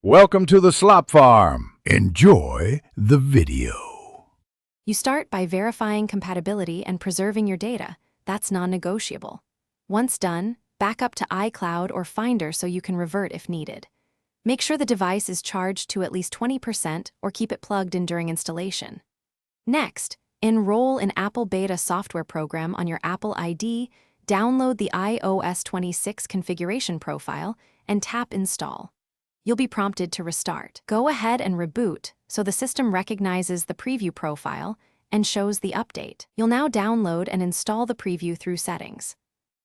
Welcome to the Slop Farm. Enjoy the video. You start by verifying compatibility and preserving your data. That's non-negotiable. Once done, back up to iCloud or Finder so you can revert if needed. Make sure the device is charged to at least 20% or keep it plugged in during installation. Next, enroll in Apple Beta software program on your Apple ID, download the iOS 26 configuration profile, and tap Install. You'll be prompted to restart. Go ahead and reboot so the system recognizes the preview profile and shows the update. You'll now download and install the preview through Settings.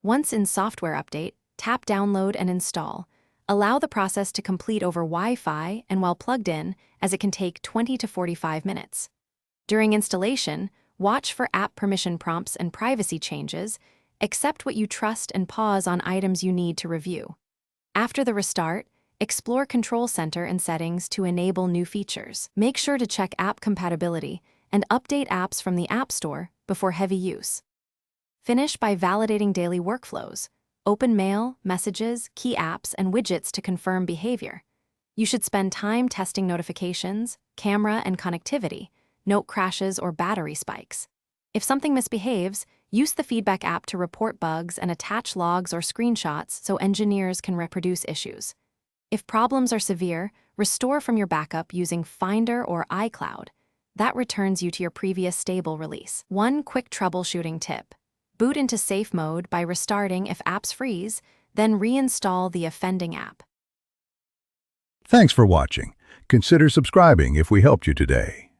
Once in Software Update, tap Download and Install. Allow the process to complete over Wi-Fi and while plugged in, as it can take 20 to 45 minutes. During installation, watch for app permission prompts and privacy changes, accept what you trust and pause on items you need to review. After the restart, explore Control Center and Settings to enable new features. Make sure to check app compatibility and update apps from the App Store before heavy use. Finish by validating daily workflows. Open Mail, Messages, key apps, and widgets to confirm behavior. You should spend time testing notifications, camera and connectivity, note crashes or battery spikes. If something misbehaves, use the Feedback app to report bugs and attach logs or screenshots so engineers can reproduce issues. If problems are severe, restore from your backup using Finder or iCloud. That returns you to your previous stable release. One quick troubleshooting tip. Boot into safe mode by restarting if apps freeze, then reinstall the offending app. Thanks for watching. Consider subscribing if we helped you today.